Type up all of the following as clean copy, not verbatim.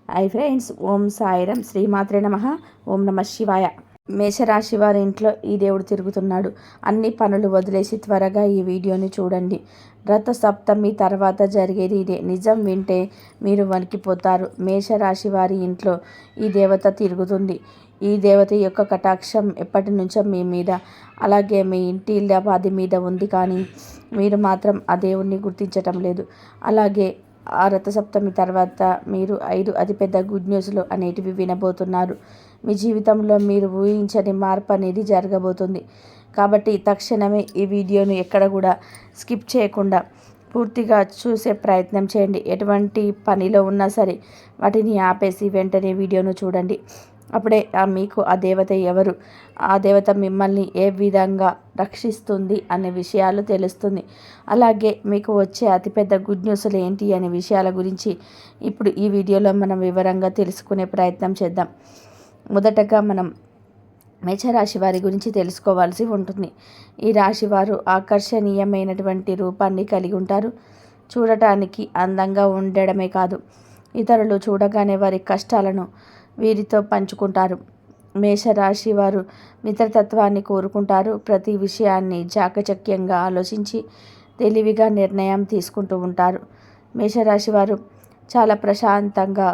Hi friends, ఓం సాయిరం, శ్రీమాత్రే నమః. ఓం నమ శివాయ. మేషరాశి వారి ఇంట్లో ఈ దేవుడు తిరుగుతున్నాడు. అన్ని పనులు వదిలేసి త్వరగా ఈ వీడియోని చూడండి. రథ సప్తమి తర్వాత జరిగేది ఇదే. నిజం వింటే మీరు వణికిపోతారు. మేషరాశి వారి ఇంట్లో ఈ దేవత తిరుగుతుంది. ఈ దేవత యొక్క కటాక్షం ఎప్పటి నుంచో మీ మీద, అలాగే మీ ఇంటి ఇళ్ళపాది మీద ఉంది. కానీ మీరు మాత్రం ఆ దేవుణ్ణి గుర్తించటం లేదు. అలాగే ఆ రథసప్తమి తర్వాత మీరు 5 అతిపెద్ద గుడ్ న్యూస్లు అనేటివి వినబోతున్నారు. మీ జీవితంలో మీరు ఊహించని మార్పు అనేది జరగబోతుంది. కాబట్టి తక్షణమే ఈ వీడియోను ఎక్కడ కూడా స్కిప్ చేయకుండా పూర్తిగా చూసే ప్రయత్నం చేయండి. ఎటువంటి పనిలో ఉన్నా సరే వాటిని ఆపేసి వెంటనే వీడియోను చూడండి. అప్పుడే మీకు ఆ దేవత ఎవరు, ఆ దేవత మిమ్మల్ని ఏ విధంగా రక్షిస్తుంది అనే విషయాలు తెలుస్తుంది. అలాగే మీకు వచ్చే అతిపెద్ద గుడ్ న్యూస్లు ఏంటి అనే విషయాల గురించి ఇప్పుడు ఈ వీడియోలో మనం వివరంగా తెలుసుకునే ప్రయత్నం చేద్దాం. మొదటగా మనం మేషరాశి వారి గురించి తెలుసుకోవాల్సి ఉంటుంది. ఈ రాశి వారు ఆకర్షణీయమైనటువంటి రూపాన్ని కలిగి ఉంటారు. చూడటానికి అందంగా ఉండడమే కాదు, ఇతరులు చూడగానే వారి కష్టాలను వీరితో పంచుకుంటారు. మేషరాశి వారు మిత్రతత్వాన్ని కోరుకుంటారు. ప్రతి విషయాన్ని చాకచక్యంగా ఆలోచించి తెలివిగా నిర్ణయం తీసుకుంటూ ఉంటారు. మేషరాశి వారు చాలా ప్రశాంతంగా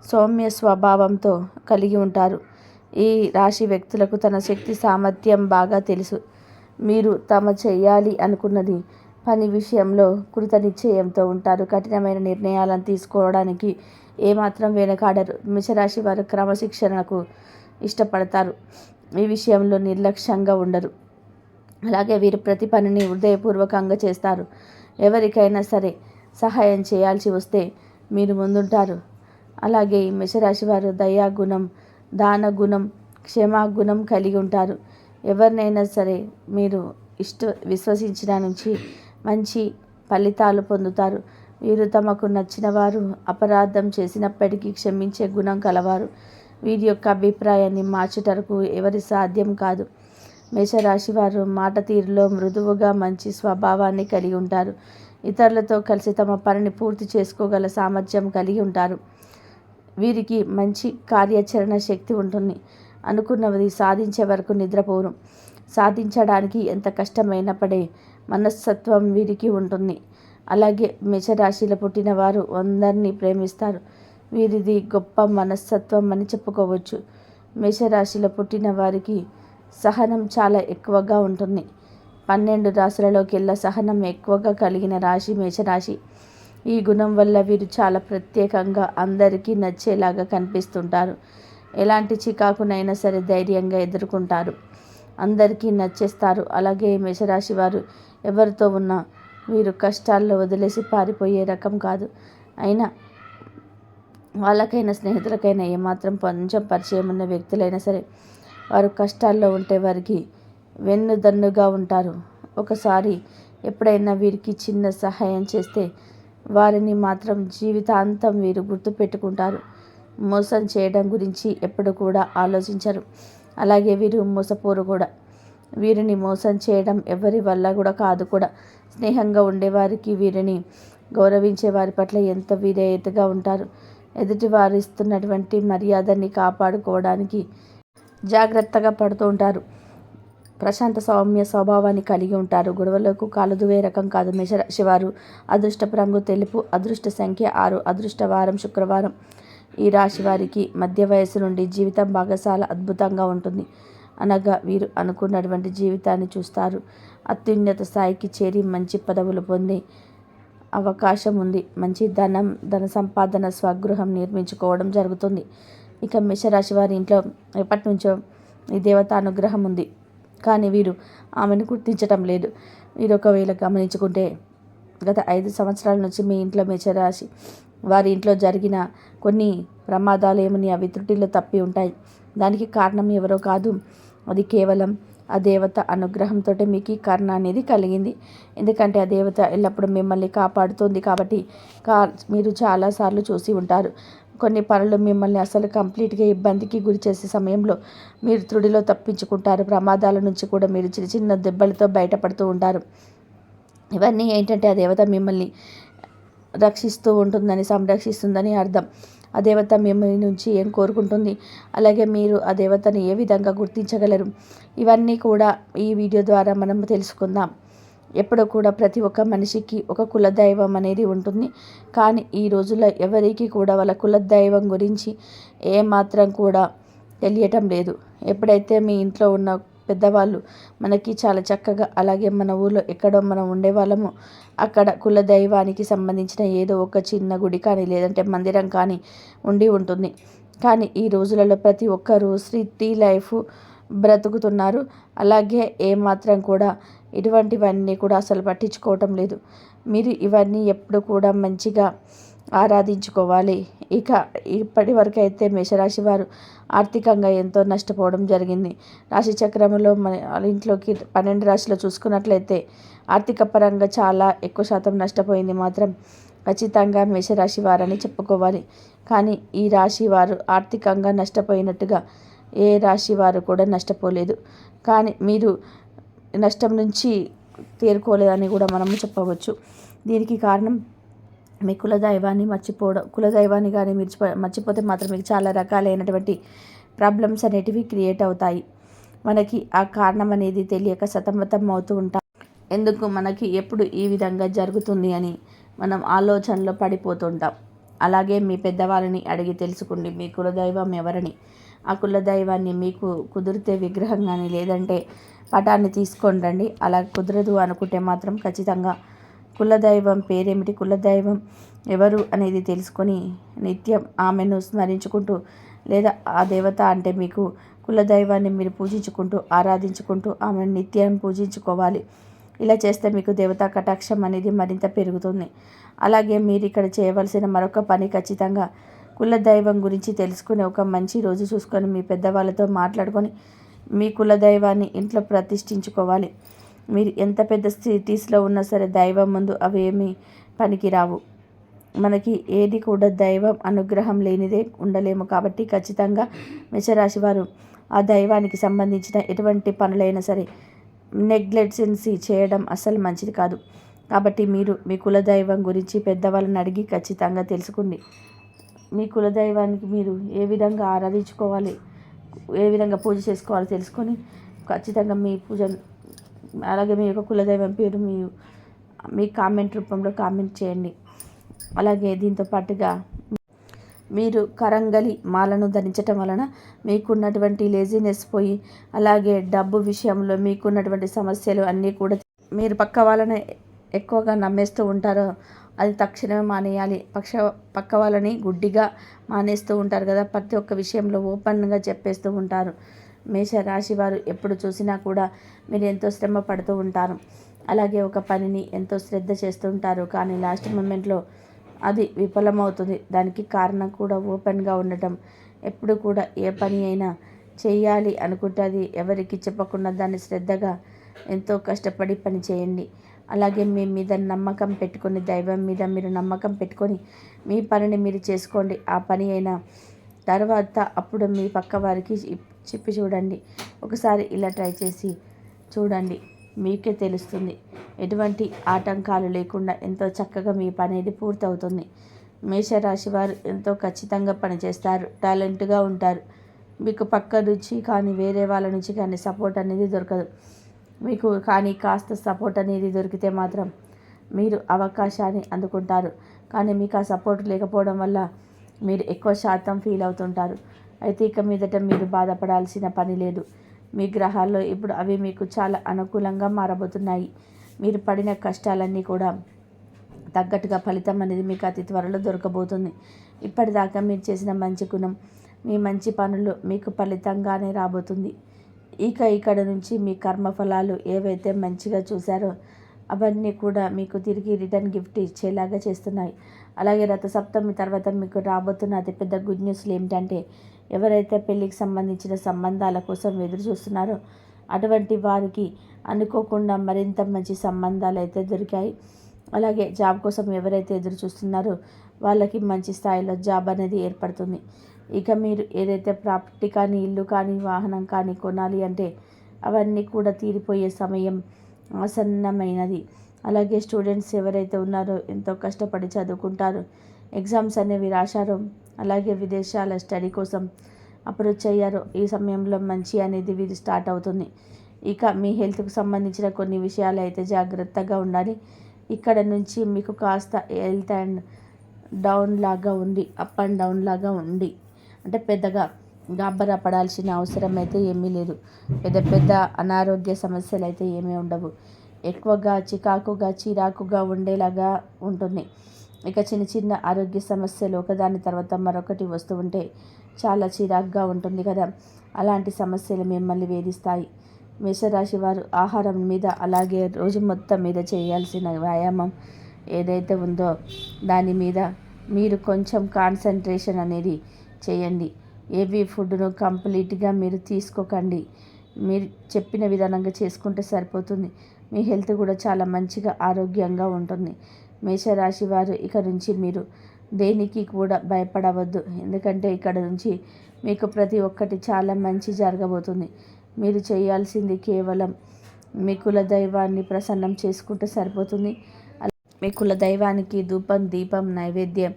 సౌమ్య స్వభావంతో కలిగి ఉంటారు. ఈ రాశి వ్యక్తులకు తన శక్తి సామర్థ్యం బాగా తెలుసు. మీరు తమ చేయాలి అనుకున్నది పని విషయంలో కృత నిశ్చయంతో ఉంటారు. కఠినమైన నిర్ణయాలను తీసుకోవడానికి ఏమాత్రం వెనకాడరు. మేషరాశి వారు క్రమశిక్షణకు ఇష్టపడతారు. ఈ విషయంలో నిర్లక్ష్యంగా ఉండరు. అలాగే వీరు ప్రతి పనిని హృదయపూర్వకంగా చేస్తారు. ఎవరికైనా సరే సహాయం చేయాల్సి వస్తే మీరు ముందుంటారు. అలాగే ఈ మేషరాశి వారు దయాగుణం, దానగుణం, క్షమాగుణం కలిగి ఉంటారు. ఎవరినైనా సరే మీరు విశ్వసించిన నుంచి మంచి ఫలితాలు పొందుతారు. వీరు తమకు నచ్చిన వారు అపరాధం చేసినప్పటికీ క్షమించే గుణం కలవారు. వీరి యొక్క అభిప్రాయాన్ని మార్చుటకు ఎవరి సాధ్యం కాదు. మేషరాశి వారు మాట తీరులో మృదువుగా మంచి స్వభావాన్ని కలిగి ఉంటారు. ఇతరులతో కలిసి తమ పనిని పూర్తి చేసుకోగల సామర్థ్యం కలిగి ఉంటారు. వీరికి మంచి కార్యాచరణ శక్తి ఉంటుంది. అనుకున్నది సాధించే వరకు నిద్రపోరు. సాధించడానికి ఎంత కష్టమైనప్పుడే మనస్తత్వం వీరికి ఉంటుంది. అలాగే మేషరాశిలో పుట్టిన వారు అందరినీ ప్రేమిస్తారు. వీరిది గొప్ప మనస్తత్వం అని చెప్పుకోవచ్చు. మేషరాశిలో పుట్టిన వారికి సహనం చాలా ఎక్కువగా ఉంటుంది. 12 రాశులలోకెల్లా సహనం ఎక్కువగా కలిగిన రాశి మేషరాశి. ఈ గుణం వల్ల వీరు చాలా ప్రత్యేకంగా అందరికీ నచ్చేలాగా కనిపిస్తుంటారు. ఎలాంటి చికాకునైనా సరే ధైర్యంగా ఎదుర్కొంటారు. అందరికీ నచ్చేస్తారు. అలాగే మేషరాశి వారు ఎవరితో ఉన్నా వీరు కష్టాల్లో వదిలేసి పారిపోయే రకం కాదు. అయినా వాళ్ళకైనా స్నేహితులకైనా ఏమాత్రం కొంచెం పరిచయం ఉన్న వ్యక్తులైనా సరే వారు కష్టాల్లో ఉంటే వారికి వెన్నుదన్నుగా ఉంటారు. ఒకసారి ఎప్పుడైనా వీరికి చిన్న సహాయం చేస్తే వారిని మాత్రం జీవితాంతం వీరు గుర్తుపెట్టుకుంటారు. మోసం చేయడం గురించి ఎప్పుడు కూడా ఆలోచించరు. అలాగే వీరు మోసపోరు కూడా. వీరిని మోసం చేయడం ఎవరి వల్ల కూడా కాదు కూడా. స్నేహంగా ఉండేవారికి, వీరిని గౌరవించే వారి పట్ల ఎంత విధేయతగా ఉంటారు. ఎదుటి వారు ఇస్తున్నటువంటి మర్యాదని కాపాడుకోవడానికి జాగ్రత్తగా పడుతూ ఉంటారు. ప్రశాంత సౌమ్య స్వభావాన్ని కలిగి ఉంటారు. గొడవలకు కాలుదువే రకం కాదు. మేషరాశి వారు అదృష్టపు రంగు తెలుపు, అదృష్ట సంఖ్య 6, అదృష్ట వారం శుక్రవారం. ఈ రాశి వారికి మధ్య వయసు నుండి జీవితం బాగా అద్భుతంగా ఉంటుంది. అనగా వీరు అనుకున్నటువంటి జీవితాన్ని చూస్తారు. అత్యున్నత స్థాయికి చేరి మంచి పదవులు పొందే అవకాశం ఉంది. మంచి ధన సంపాదన, స్వగృహం నిర్మించుకోవడం జరుగుతుంది. ఇక మేషరాశి వారి ఇంట్లో ఎప్పటి నుంచో ఈ దేవత అనుగ్రహం ఉంది. కానీ వీరు ఆమెను గుర్తించటం లేదు. వీరు ఒకవేళ గమనించుకుంటే గత 5 సంవత్సరాల నుంచి మీ ఇంట్లో మేషరాశి వారి ఇంట్లో జరిగిన కొన్ని ప్రమాదాలు ఏమని అవి త్రుటిలో తప్పి ఉంటాయి. దానికి కారణం ఎవరో కాదు, అది కేవలం ఆ దేవత అనుగ్రహంతో మీకు ఈ కరుణ అనేది కలిగింది. ఎందుకంటే ఆ దేవత ఎల్లప్పుడూ మిమ్మల్ని కాపాడుతుంది. కాబట్టి మీరు చాలాసార్లు చూసి ఉంటారు. కొన్ని పనులు మిమ్మల్ని అసలు కంప్లీట్గా ఇబ్బందికి గురి చేసే సమయంలో మీరు త్రుడిలో తప్పించుకుంటారు. ప్రమాదాల నుంచి కూడా మీరు చిన్న చిన్న దెబ్బలతో బయటపడుతూ ఉంటారు. ఇవన్నీ ఏంటంటే ఆ దేవత మిమ్మల్ని రక్షిస్తూ ఉంటుందని, సంరక్షిస్తుందని అర్థం. ఆ దేవత మీ నుంచి ఏం కోరుకుంటుంది, అలాగే మీరు ఆ దేవతని ఏ విధంగా గుర్తించగలరు, ఇవన్నీ కూడా ఈ వీడియో ద్వారా మనం తెలుసుకుందాం. ఎప్పుడూ కూడా ప్రతి ఒక్క మనిషికి ఒక కులదైవం అనేది ఉంటుంది. కానీ ఈ రోజుల్లో ఎవరికి కూడా వాళ్ళ కులదైవం గురించి ఏమాత్రం కూడా తెలియటం లేదు. ఎప్పుడైతే మీ ఇంట్లో ఉన్న పెద్దవాళ్ళు మనకి చాలా చక్కగా, అలాగే మన ఊళ్ళో ఎక్కడో మనం ఉండేవాళ్ళము, అక్కడ కులదైవానికి సంబంధించిన ఏదో ఒక చిన్న గుడి కానీ లేదంటే మందిరం కానీ ఉండి ఉంటుంది. కానీ ఈ రోజులలో ప్రతి ఒక్కరూ సిటీ లైఫ్ బ్రతుకుతున్నారు. అలాగే ఏమాత్రం కూడా ఇటువంటివన్నీ కూడా అసలు పట్టించుకోవటం లేదు. మీరు ఇవన్నీ ఎప్పుడు కూడా మంచిగా ఆరాధించుకోవాలి. ఇక ఇప్పటి వరకు అయితే మేషరాశి వారు ఆర్థికంగా ఎంతో నష్టపోవడం జరిగింది. రాశి చక్రంలో మన ఇంట్లోకి 12 రాశిలో చూసుకున్నట్లయితే ఆర్థిక పరంగా చాలా ఎక్కువ శాతం నష్టపోయింది మాత్రం ఖచ్చితంగా మేషరాశి వారని చెప్పుకోవాలి. కానీ ఈ రాశి వారు ఆర్థికంగా నష్టపోయినట్టుగా ఏ రాశి వారు కూడా నష్టపోలేదు. కానీ మీరు నష్టం నుంచి తేరుకోలేదని కూడా మనము చెప్పవచ్చు. దీనికి కారణం మీ కులదైవాన్ని మర్చిపోవడం. కులదైవాన్ని కానీ మర్చిపోతే మాత్రం మీకు చాలా రకాలైనటువంటి ప్రాబ్లమ్స్ అనేటివి క్రియేట్ అవుతాయి. మనకి ఆ కారణం అనేది తెలియక సతమతం అవుతూ ఉంటాం. ఎందుకు మనకి ఎప్పుడు ఈ విధంగా జరుగుతుంది అని మనం ఆలోచనలో పడిపోతుంటాం. అలాగే మీ పెద్దవాళ్ళని అడిగి తెలుసుకోండి మీ కులదైవం ఎవరని. ఆ కులదైవాన్ని మీకు కుదిరితే విగ్రహం కానీ లేదంటే పటాన్ని తీసుకొని రండి. అలా కుదరదు అనుకుంటే మాత్రం ఖచ్చితంగా కులదైవం పేరేమిటి, కులదైవం ఎవరు అనేది తెలుసుకొని నిత్యం ఆమెను స్మరించుకుంటూ, లేదా ఆ దేవత అంటే మీకు కులదైవాన్ని మీరు పూజించుకుంటూ ఆరాధించుకుంటూ ఆమెను నిత్యం పూజించుకోవాలి. ఇలా చేస్తే మీకు దేవతా కటాక్షం అనేది మరింత పెరుగుతుంది. అలాగే మీరు ఇక్కడ చేయవలసిన మరొక పని, ఖచ్చితంగా కులదైవం గురించి తెలుసుకుని ఒక మంచి రోజు చూసుకొని మీ పెద్దవాళ్ళతో మాట్లాడుకొని మీ కులదైవాన్ని ఇంట్లో ప్రతిష్ఠించుకోవాలి. మీరు ఎంత పెద్ద సిటీస్లో ఉన్నా సరే దైవం ముందు అవేమీ పనికిరావు. మనకి ఏది కూడా దైవం అనుగ్రహం లేనిదే ఉండలేము. కాబట్టి ఖచ్చితంగా మేషరాశి వారు ఆ దైవానికి సంబంధించిన ఎటువంటి పనులైనా సరే నెగ్లెక్టెన్సీ చేయడం అస్సలు మంచిది కాదు. కాబట్టి మీరు మీ కులదైవం గురించి పెద్దవాళ్ళని అడిగి ఖచ్చితంగా తెలుసుకోండి. మీ కులదైవానికి మీరు ఏ విధంగా ఆరాధించుకోవాలి, ఏ విధంగా పూజ చేసుకోవాలో తెలుసుకొని ఖచ్చితంగా మీ పూజ, అలాగే మీ యొక్క కులదైవం పేరు మీ కామెంట్ రూపంలో కామెంట్ చేయండి. అలాగే దీంతో పాటుగా మీరు కరంగలి మాలను ధరించటం వలన మీకున్నటువంటి లేజినెస్ పోయి, అలాగే డబ్బు విషయంలో మీకున్నటువంటి సమస్యలు అన్నీ కూడా, మీరు పక్క వాళ్ళని ఎక్కువగా నమ్మేస్తూ ఉంటారో అది తక్షణమే మానేయాలి. పక్క వాళ్ళని గుడ్డిగా మానేస్తూ ఉంటారు కదా, ప్రతి ఒక్క విషయంలో ఓపెన్గా చెప్పేస్తూ ఉంటారు. మేషరాశి వారు ఎప్పుడు చూసినా కూడా మీరు ఎంతో శ్రమ పడుతూ ఉంటారు. అలాగే ఒక పనిని ఎంతో శ్రద్ధ చేస్తూ ఉంటారు. కానీ లాస్ట్ మూమెంట్లో అది విఫలమవుతుంది. దానికి కారణం కూడా ఓపెన్గా ఉండటం. ఎప్పుడు కూడా ఏ పని అయినా చేయాలి అనుకుంటే అది ఎవరికి చెప్పకుండా దాన్ని శ్రద్ధగా ఎంతో కష్టపడి పని చేయండి. అలాగే మీ మీద నమ్మకం పెట్టుకొని, దైవం మీద మీరు నమ్మకం పెట్టుకొని మీ పనిని మీరు చేసుకోండి. ఆ పని అయినా తర్వాత అప్పుడు మీ పక్క వారికి చెప్పి చూడండి. ఒకసారి ఇలా ట్రై చేసి చూడండి, మీకే తెలుస్తుంది. ఎటువంటి ఆటంకాలు లేకుండా ఎంతో చక్కగా మీ పని అనేది పూర్తవుతుంది. మేషరాశి వారు ఎంతో ఖచ్చితంగా పనిచేస్తారు, టాలెంట్గా ఉంటారు. మీకు పక్క నుంచి కానీ వేరే వాళ్ళ నుంచి కానీ సపోర్ట్ అనేది దొరకదు. మీకు కానీ కాస్త సపోర్ట్ అనేది దొరికితే మాత్రం మీరు అవకాశాన్ని అందుకుంటారు. కానీ మీకు ఆ సపోర్ట్ లేకపోవడం వల్ల మీరు ఎక్కువ శాతం ఫీల్ అవుతుంటారు. అయితే ఇక మీదట మీరు బాధపడాల్సిన పని లేదు. మీ గ్రహాల్లో ఇప్పుడు అవి మీకు చాలా అనుకూలంగా మారబోతున్నాయి. మీరు పడిన కష్టాలన్నీ కూడా తగ్గట్టుగా ఫలితం అనేది మీకు అతి త్వరలో దొరకబోతుంది. ఇప్పటిదాకా మీరు చేసిన మంచి గుణం, మీ మంచి పనులు మీకు ఫలితంగానే రాబోతుంది. ఇక్కడ నుంచి మీ కర్మఫలాలు ఏవైతే మంచిగా చూశారో అవన్నీ కూడా మీకు తిరిగి రిటర్న్ గిఫ్ట్ ఇచ్చేలాగా చేస్తున్నాయి. అలాగే రథసప్తమి తర్వాత మీకు రాబోతున్న అతిపెద్ద గుడ్ న్యూస్లు ఏమిటంటే, ఎవరైతే పెళ్ళికి సంబంధించిన సంబంధాల కోసం ఎదురు చూస్తున్నారో అటువంటి వారికి అనుకోకుండా మరింత మంచి సంబంధాలు అయితే దొరికాయి. అలాగే జాబ్ కోసం ఎవరైతే ఎదురు చూస్తున్నారో వాళ్ళకి మంచి స్థాయిలో జాబ్ అనేది ఏర్పడుతుంది. ఇక మీరు ఏదైతే ప్రాపర్టీ కానీ, ఇల్లు కానీ, వాహనం కానీ కొనాలి అంటే అవన్నీ కూడా తీరిపోయే సమయం ఆసన్నమైనది. అలాగే స్టూడెంట్స్ ఎవరైతే ఉన్నారో ఎంతో కష్టపడి చదువుకుంటారు, ఎగ్జామ్స్ అనేవి రాశారో అలాగే విదేశాల స్టడీ కోసం అప్రోచ్ అయ్యారో ఈ సమయంలో మంచి అనేది వీరు స్టార్ట్ అవుతుంది. ఇక మీ హెల్త్కు సంబంధించిన కొన్ని విషయాలు అయితే జాగ్రత్తగా ఉండాలి. ఇక్కడ నుంచి మీకు కాస్త హెల్త్ అండ్ డౌన్ లాగా ఉంది, అప్ అండ్ డౌన్ లాగా ఉంది. అంటే పెద్దగా గాబరా పడాల్సిన అవసరం అయితే ఏమీ లేదు. పెద్ద పెద్ద అనారోగ్య సమస్యలు అయితే ఏమీ ఉండవు. ఎక్కువగా చిరాకుగా ఉండేలాగా ఉంటుంది. ఇక చిన్న చిన్న ఆరోగ్య సమస్యలు ఒకదాని తర్వాత మరొకటి వస్తూ ఉంటే చాలా చిరాకుగా ఉంటుంది కదా. అలాంటి సమస్యలు మిమ్మల్ని వేధిస్తాయి. మేషరాశి వారు ఆహారం మీద అలాగే రోజు మొత్తం మీద చేయాల్సిన వ్యాయామం ఏదైతే ఉందో దాని మీద మీరు కొంచెం కాన్సన్ట్రేషన్ అనేది చేయండి. ఏవి ఫుడ్ను కంప్లీట్గా మీరు తీసుకోకండి. మీరు చెప్పిన విధానంగా చేసుకుంటే సరిపోతుంది. మీ హెల్త్ కూడా చాలా మంచిగా ఆరోగ్యంగా ఉంటుంది. మేషరాశి వారు ఇక నుంచి మీరు దేనికి కూడా భయపడవద్దు. ఎందుకంటే ఇక్కడ నుంచి మీకు ప్రతి ఒక్కటి చాలా మంచి జరగబోతుంది. మీరు చేయాల్సింది కేవలం మీ కుల దైవాన్ని ప్రసన్నం చేసుకుంటే సరిపోతుంది. మీ కుల దైవానికి ధూపం, దీపం, నైవేద్యం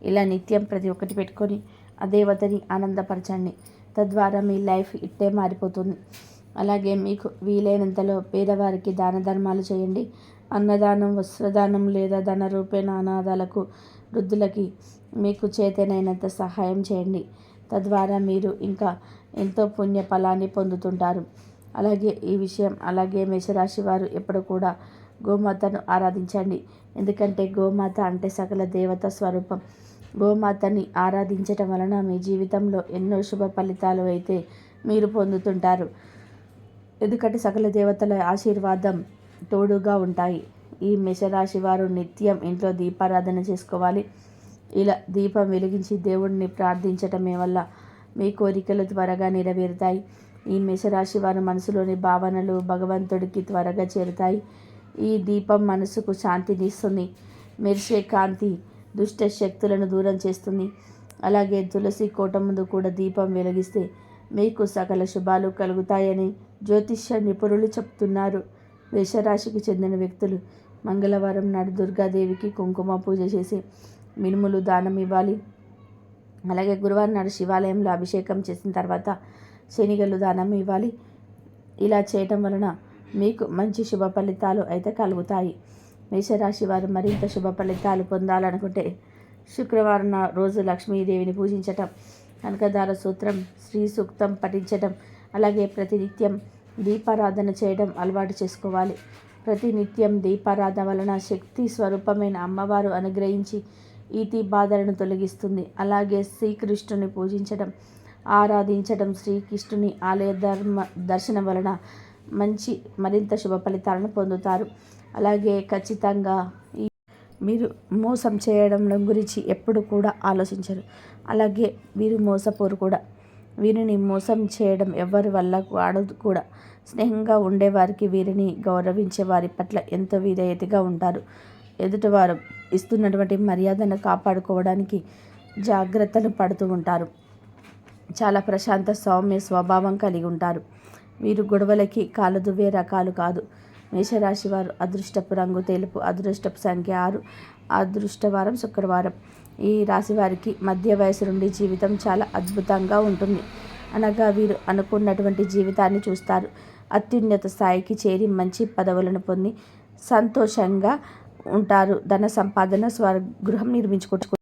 ఇలా నిత్యం ప్రతి ఒక్కటి పెట్టుకొని ఆ దేవతని ఆనందపరచండి. తద్వారా మీ లైఫ్ ఇట్టే మారిపోతుంది. అలాగే మీకు వీలైనంతలో పేదవారికి దాన ధర్మాలు చేయండి. అన్నదానం, వస్త్రదానం లేదా ధన రూపేణ అనాథాలకు, వృద్ధులకి మీకు చేతనైనంత సహాయం చేయండి. తద్వారా మీరు ఇంకా ఎంతో పుణ్య ఫలాన్ని పొందుతుంటారు. అలాగే మేషరాశి వారు ఎప్పుడు కూడా గోమాతను ఆరాధించండి. ఎందుకంటే గోమాత అంటే సకల దేవత స్వరూపం. గోమాతని ఆరాధించటం వలన మీ జీవితంలో ఎన్నో శుభ ఫలితాలు అయితే మీరు పొందుతుంటారు. ఎందుకంటే సకల దేవతల ఆశీర్వాదం తోడుగా ఉంటాయి. ఈ మేషరాశి వారు నిత్యం ఇంట్లో దీపారాధన చేసుకోవాలి. ఇలా దీపం వెలిగించి దేవుడిని ప్రార్థించటమే వల్ల మీ కోరికలు త్వరగా నెరవేరుతాయి. ఈ మేషరాశి వారి మనసులోని భావనలు భగవంతుడికి త్వరగా చేరుతాయి. ఈ దీపం మనసుకు శాంతినిస్తుంది. మెరిసే కాంతి దుష్ట శక్తులను దూరం చేస్తుంది. అలాగే తులసి కోట ముందు కూడా దీపం వెలిగిస్తే మీకు సకల శుభాలు కలుగుతాయని జ్యోతిష్య నిపుణులు చెప్తున్నారు. మేషరాశికి చెందిన వ్యక్తులు మంగళవారం నాడు దుర్గాదేవికి కుంకుమ పూజ చేసి మినుములు దానం ఇవ్వాలి. అలాగే గురువారం నాడు శివాలయంలో అభిషేకం చేసిన తర్వాత శనిగలు దానం ఇవ్వాలి. ఇలా చేయటం వలన మీకు మంచి శుభ ఫలితాలు అయితే కలుగుతాయి. మేషరాశి వారు మరింత శుభ ఫలితాలు పొందాలనుకుంటే శుక్రవారం రోజు లక్ష్మీదేవిని పూజించటం, కనకదార సూత్రం, శ్రీ సూక్తం పఠించటం, అలాగే ప్రతినిత్యం దీపారాధన చేయడం అలవాటు చేసుకోవాలి. ప్రతినిత్యం దీపారాధన వలన శక్తి స్వరూపమైన అమ్మవారు అనుగ్రహించి ఈతి బాధలను తొలగిస్తుంది. అలాగే శ్రీకృష్ణుని పూజించడం, ఆరాధించడం, శ్రీకృష్ణుని ఆలయ దర్శనం వలన మరింత శుభ ఫలితాలను పొందుతారు. అలాగే ఖచ్చితంగా మీరు మోసం చేయడం గురించి ఎప్పుడు కూడా ఆలోచించరు. అలాగే వీరు మోసపోరు కూడా. వీరిని మోసం చేయడం ఎవరి వల్ల వాడదు కూడా. స్నేహంగా ఉండేవారికి వీరిని గౌరవించే వారి పట్ల ఎంతో విధేయతగా ఉంటారు. ఎదుటివారు ఇస్తున్నటువంటి మర్యాదను కాపాడుకోవడానికి జాగ్రత్తలు పడుతూ ఉంటారు. చాలా ప్రశాంత సౌమ్య స్వభావం కలిగి ఉంటారు. వీరు గొడవలకి కాలు దువ్వే రకాలు కాదు. మేషరాశి వారు అదృష్టపు రంగు తెలుపు, అదృష్టపు సంఖ్య 6, అదృష్టవారం శుక్రవారం. ఈ రాశి వారికి మధ్య వయసు నుండి జీవితం చాలా అద్భుతంగా ఉంటుంది. అనగా వీరు అనుకున్నటువంటి జీవితాన్ని చూస్తారు. అత్యున్నత స్థాయికి చేరి మంచి పదవులను పొంది సంతోషంగా ఉంటారు. ధన సంపాదన, స్వగృహం నిర్మించుకుంటారు.